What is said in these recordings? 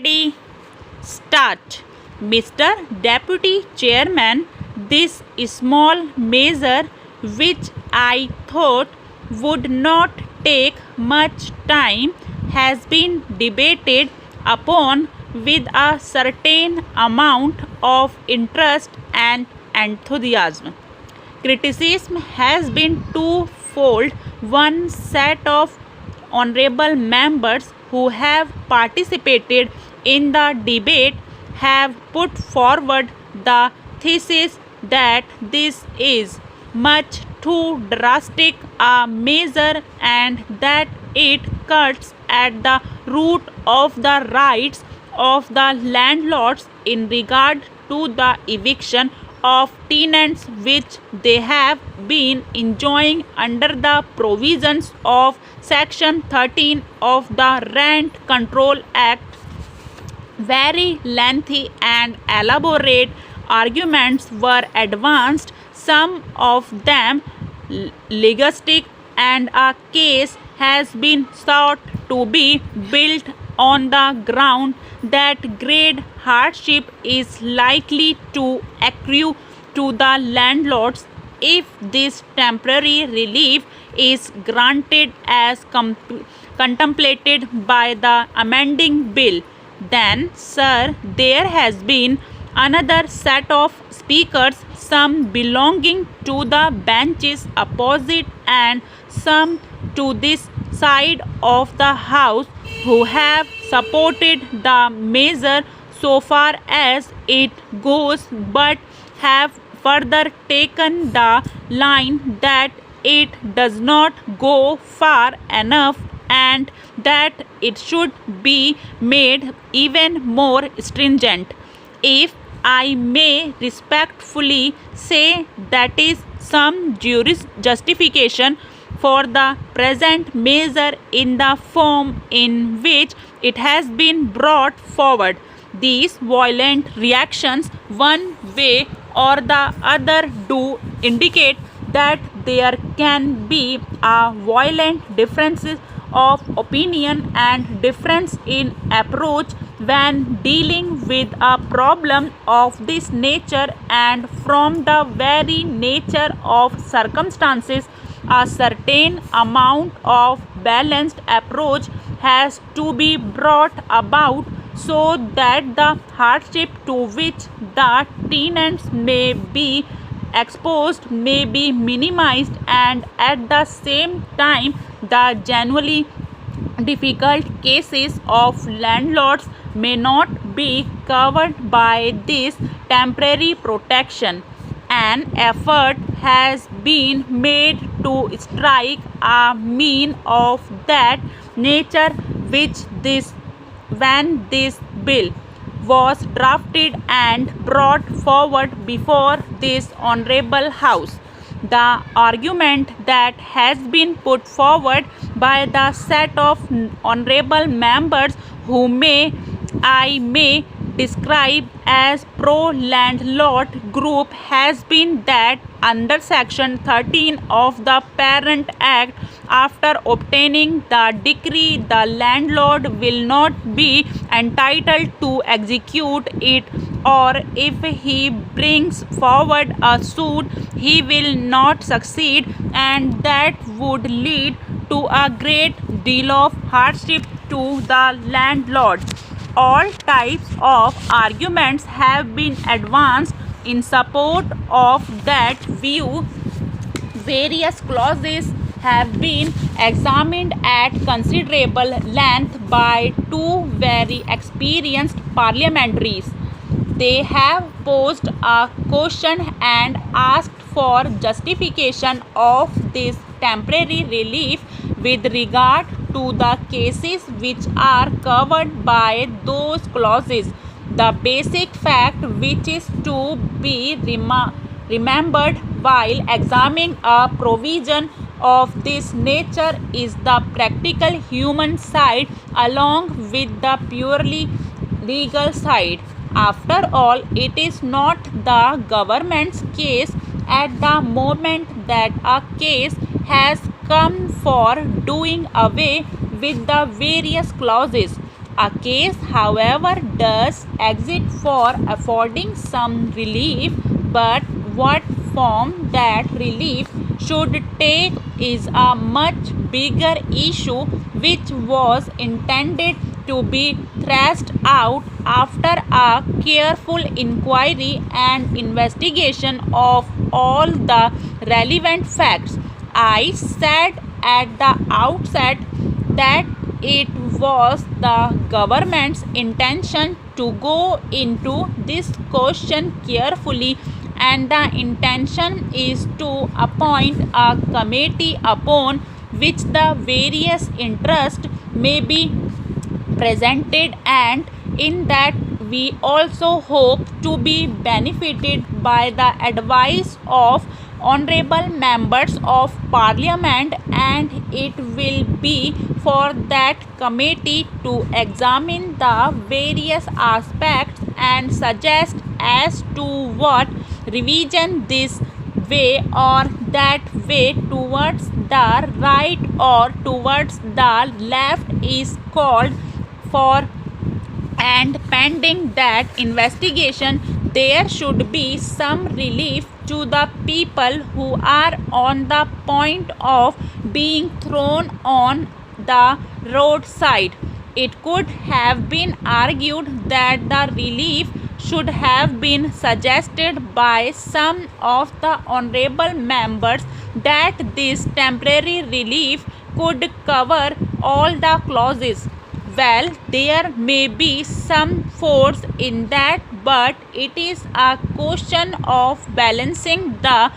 Ready? Start. Mr. Deputy Chairman, this small measure, which I thought would not take much time, has been debated upon with a certain amount of interest and enthusiasm. Criticism has been twofold. One set of honorable members who have participated in the debate have put forward the thesis that this is much too drastic a measure and that it cuts at the root of the rights of the landlords in regard to the eviction of tenants which they have been enjoying under the provisions of Section 13 of the Rent Control Act. Very lengthy and elaborate arguments were advanced, some of them legalistic, and a case has been sought to be built on the ground that great hardship is likely to accrue to the landlords if this temporary relief is granted as contemplated by the amending bill. Then, sir, there has been another set of speakers, some belonging to the benches opposite and some to this side of the House, who have supported the measure so far as it goes, but have further taken the line that it does not go far enough and that it should be made even more stringent. If I may respectfully say, that is some justification for the present measure in the form in which it has been brought forward. These violent reactions, one way or the other, do indicate that there can be a violent difference of opinion and difference in approach when dealing with a problem of this nature, and from the very nature of circumstances, a certain amount of balanced approach has to be brought about so that the hardship to which the tenants may be exposed may be minimized, and at the same time the genuinely difficult cases of landlords may not be covered by this temporary protection. An effort has been made to strike a mean of that nature when this bill was drafted and brought forward before this honorable House. The argument that has been put forward by the set of honorable members who I may describe as pro-landlord group has been that under Section 13 of the Parent Act, after obtaining the decree, the landlord will not be entitled to execute it, or if he brings forward a suit, he will not succeed, and that would lead to a great deal of hardship to the landlord. All types of arguments have been advanced in support of that view. Various clauses have been examined at considerable length by two very experienced parliamentaries. They have posed a question and asked for justification of this temporary relief with regard to the cases which are covered by those clauses. The basic fact which is to be remembered while examining a provision of this nature is the practical human side along with the purely legal side. After all, it is not the government's case at the moment that a case has come for doing away with the various clauses. A case, however, does exist for affording some relief, but what form that relief should take is a much bigger issue which was intended to be thrashed out after a careful inquiry and investigation of all the relevant facts. I said at the outset that it was the government's intention to go into this question carefully, and the intention is to appoint a committee upon which the various interests may be presented, and in that we also hope to be benefited by the advice of honorable members of parliament, and it will be for that committee to examine the various aspects and suggest as to what revision this way or that way towards the right or towards the left is called for, and pending that investigation there should be some relief to the people who are on the point of being thrown on the roadside. It could have been argued that the relief should have been suggested by some of the honorable members that this temporary relief could cover all the clauses. Well, there may be some force in that, but it is a question of balancing the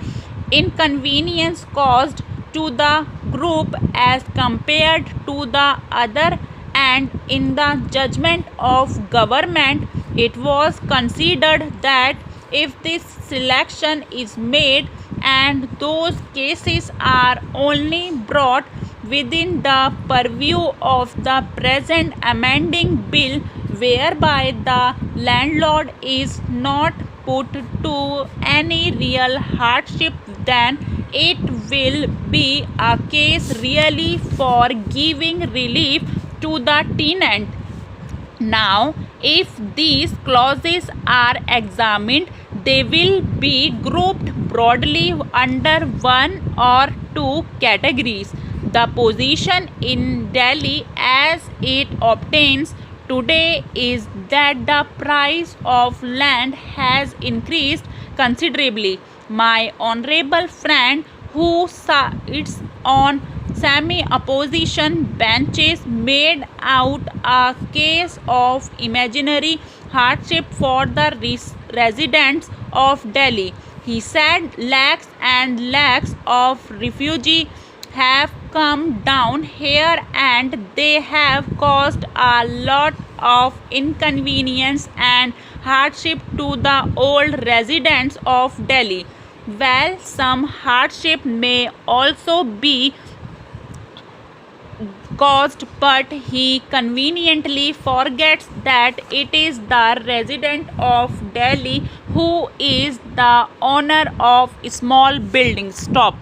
inconvenience caused to the group as compared to the other, and in the judgment of government it was considered that if this selection is made and those cases are only brought within the purview of the present amending bill, whereby the landlord is not put to any real hardship, then it will be a case really for giving relief to the tenant. Now, if these clauses are examined, they will be grouped broadly under one or two categories. The position in Delhi as it obtains today is that the price of land has increased considerably. My honorable friend who sits on semi-opposition benches made out a case of imaginary hardship for the residents of Delhi. He said lakhs and lakhs of refugees have come down here and they have caused a lot of inconvenience and hardship to the old residents of Delhi. Well, some hardship may also be caused, but he conveniently forgets that it is the resident of Delhi who is the owner of small buildings. Stop.